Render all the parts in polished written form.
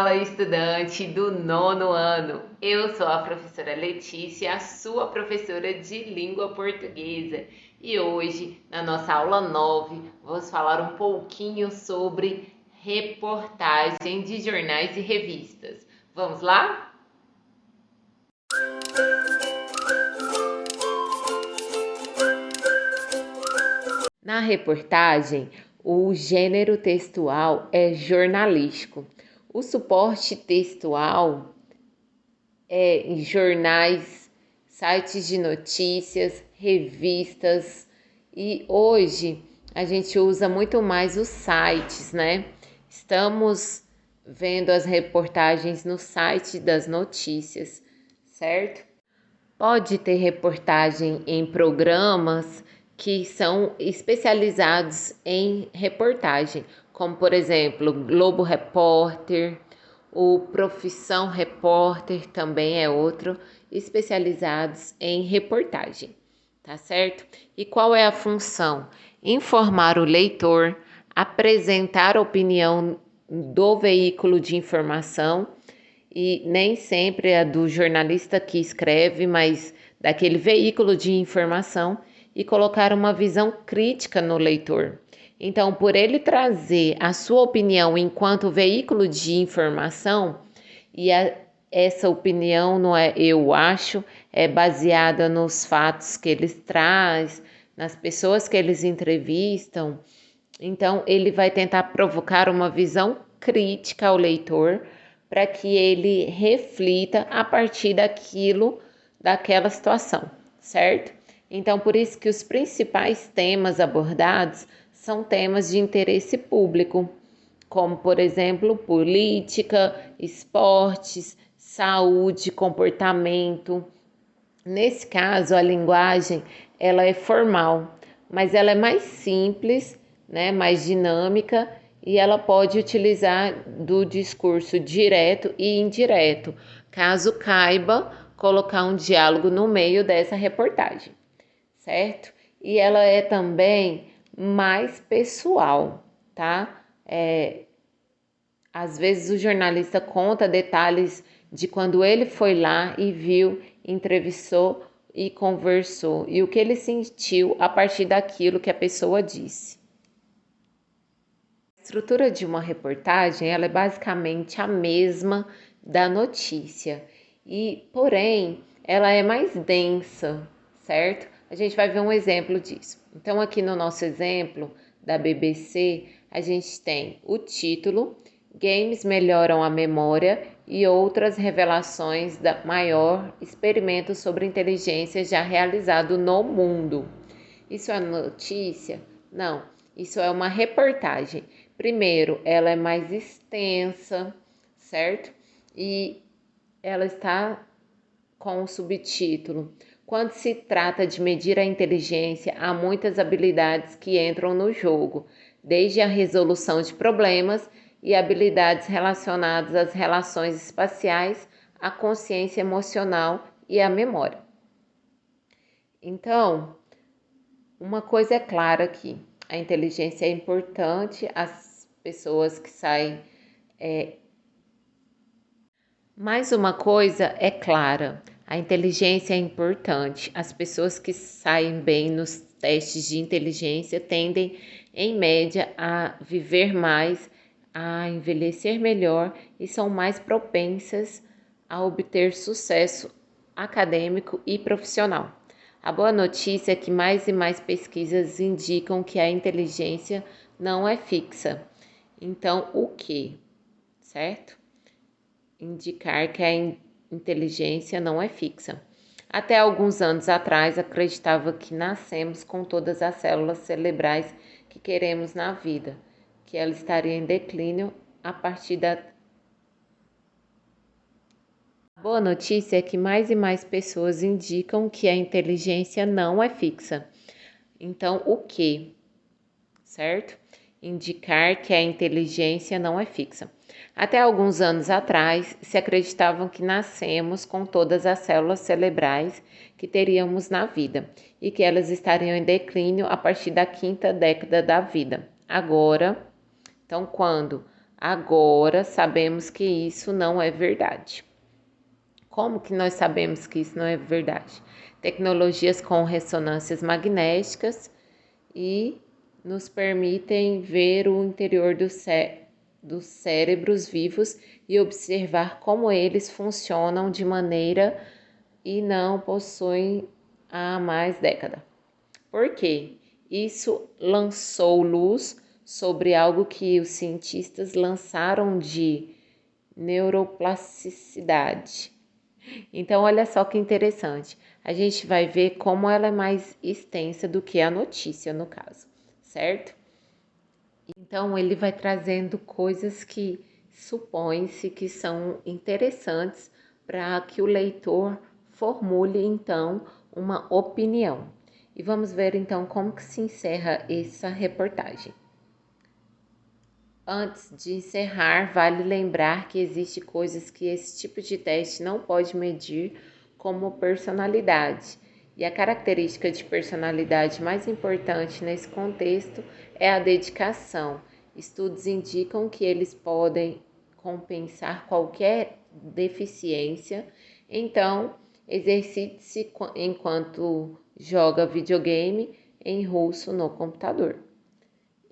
Fala, estudante do nono ano! Eu sou a professora Letícia, a sua professora de língua portuguesa. E hoje, na nossa aula 9, vamos falar um pouquinho sobre reportagem de jornais e revistas. Vamos lá? Na reportagem, o gênero textual é jornalístico. O suporte textual é em jornais, sites de notícias, revistas, e hoje a gente usa muito mais os sites, né? Estamos vendo as reportagens no site das notícias, certo? Pode ter reportagem em programas que são especializados em reportagem, como por exemplo, Globo Repórter, o Profissão Repórter também é outro, especializados em reportagem, tá certo? E qual é a função? Informar o leitor, apresentar a opinião do veículo de informação, e nem sempre é do jornalista que escreve, mas daquele veículo de informação, e colocar uma visão crítica no leitor. Então, por ele trazer a sua opinião enquanto veículo de informação, essa opinião não é eu acho, é baseada nos fatos que eles traz, nas pessoas que eles entrevistam. Então, ele vai tentar provocar uma visão crítica ao leitor para que ele reflita a partir daquela situação, certo? Então, por isso que os principais temas abordados são temas de interesse público, como, por exemplo, política, esportes, saúde, comportamento. Nesse caso, a linguagem ela é formal, mas ela é mais simples, né, mais dinâmica, e ela pode utilizar do discurso direto e indireto, caso caiba colocar um diálogo no meio dessa reportagem, certo? E ela é também mais pessoal, tá? Às vezes o jornalista conta detalhes de quando ele foi lá e viu, entrevistou e conversou, e o que ele sentiu a partir daquilo que a pessoa disse. A estrutura de uma reportagem, ela é basicamente a mesma da notícia, porém, ela é mais densa, certo? A gente vai ver um exemplo disso. Então, aqui no nosso exemplo da BBC, a gente tem o título: Games melhoram a memória e outras revelações da maior experimento sobre inteligência já realizado no mundo. Isso é notícia? Não, isso é uma reportagem. Primeiro, ela é mais extensa, certo? E ela está com o subtítulo: Quando se trata de medir a inteligência, há muitas habilidades que entram no jogo, desde a resolução de problemas e habilidades relacionadas às relações espaciais, à consciência emocional e à memória. Então, uma coisa é clara aqui: a inteligência é importante, as pessoas que saem. Mais uma coisa é clara: a inteligência é importante, as pessoas que saem bem nos testes de inteligência tendem, em média, a viver mais, a envelhecer melhor e são mais propensas a obter sucesso acadêmico e profissional. A boa notícia é que mais e mais pesquisas indicam que a inteligência não é fixa. Então, o que? Certo? Indicar que a inteligência não é fixa. Até alguns anos atrás, acreditava que nascemos com todas as células cerebrais que queremos na vida, que ela estaria em declínio a partir da... A boa notícia é que mais e mais pessoas indicam que a inteligência não é fixa. Então, o que? Certo? Indicar que a inteligência não é fixa. Até alguns anos atrás, se acreditavam que nascemos com todas as células cerebrais que teríamos na vida e que elas estariam em declínio a partir da quinta década da vida. Agora, então, quando Agora sabemos que isso não é verdade. Como que nós sabemos que isso não é verdade? Tecnologias com ressonâncias magnéticas e nos permitem ver o interior dos cérebros vivos e observar como eles funcionam de maneira e não possuem há mais década. Por quê? Isso lançou luz sobre algo que os cientistas lançaram de neuroplasticidade. Então, olha só que interessante. A gente vai ver como ela é mais extensa do que a notícia, no caso, certo? Então, ele vai trazendo coisas que supõe-se que são interessantes para que o leitor formule, então, uma opinião. E vamos ver, então, como que se encerra essa reportagem. Antes de encerrar, vale lembrar que existem coisas que esse tipo de teste não pode medir, como personalidade. E a característica de personalidade mais importante nesse contexto é a dedicação. Estudos indicam que eles podem compensar qualquer deficiência. Então, exercite-se enquanto joga videogame em russo no computador.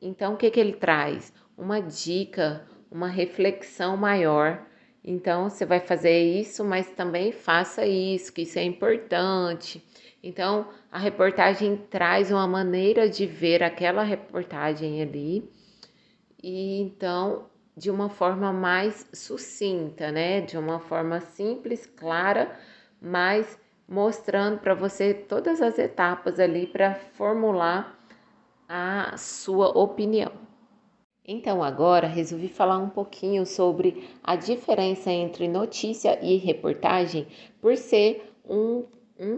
Então, o que ele traz? Uma dica, uma reflexão maior. Então, você vai fazer isso, mas também faça isso, que isso é importante. Então, a reportagem traz uma maneira de ver aquela reportagem ali, e então, de uma forma mais sucinta, né? De uma forma simples, clara, mas mostrando para você todas as etapas ali para formular a sua opinião. Então, agora resolvi falar um pouquinho sobre a diferença entre notícia e reportagem, por ser um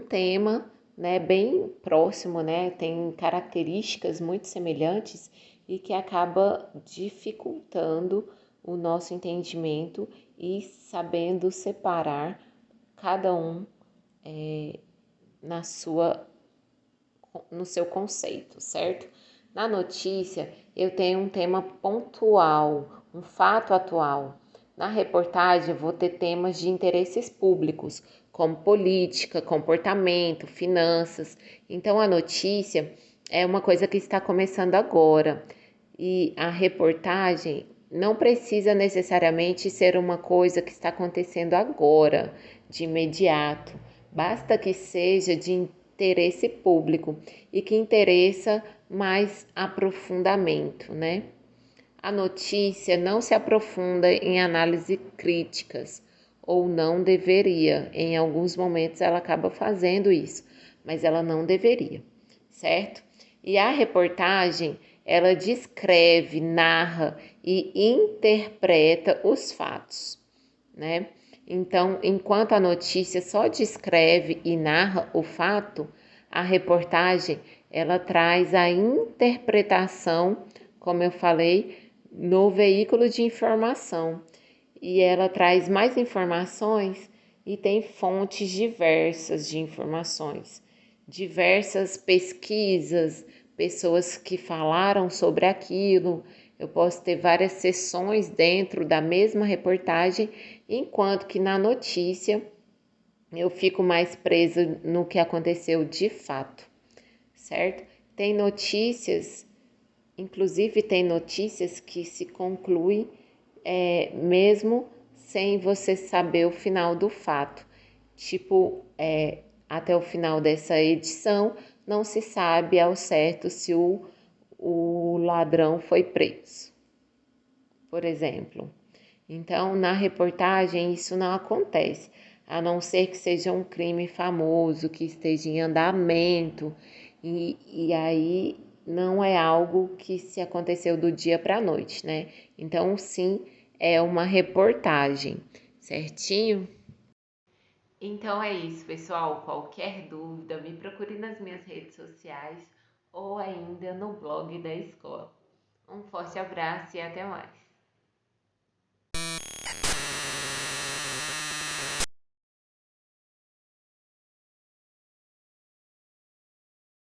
tema, né, bem próximo, né, tem características muito semelhantes e que acaba dificultando o nosso entendimento e sabendo separar cada um na sua no seu conceito, certo? Na notícia, eu tenho um tema pontual, um fato atual. Na reportagem, vou ter temas de interesses públicos, como política, comportamento, finanças. Então, a notícia é uma coisa que está começando agora. E a reportagem não precisa necessariamente ser uma coisa que está acontecendo agora, de imediato. Basta que seja de interesse público e que interessa mais aprofundamento, né? A notícia não se aprofunda em análise críticas, ou não deveria. Em alguns momentos ela acaba fazendo isso, mas ela não deveria, certo? E a reportagem, ela descreve, narra e interpreta os fatos, né? Então, enquanto a notícia só descreve e narra o fato, a reportagem ela traz a interpretação, como eu falei, no veículo de informação. E ela traz mais informações e tem fontes diversas de informações, diversas pesquisas, pessoas que falaram sobre aquilo. Eu posso ter várias sessões dentro da mesma reportagem, enquanto que na notícia eu fico mais presa no que aconteceu de fato, certo? Tem notícias, inclusive tem notícias que se concluem mesmo sem você saber o final do fato. Tipo, até o final dessa edição, não se sabe ao certo se o ladrão foi preso, por exemplo. Então, na reportagem, isso não acontece, a não ser que seja um crime famoso, que esteja em andamento, e aí não é algo que se aconteceu do dia para a noite, né? Então, sim, é uma reportagem, certinho? Então é isso, pessoal. Qualquer dúvida, me procure nas minhas redes sociais ou ainda no blog da escola. Um forte abraço e até mais.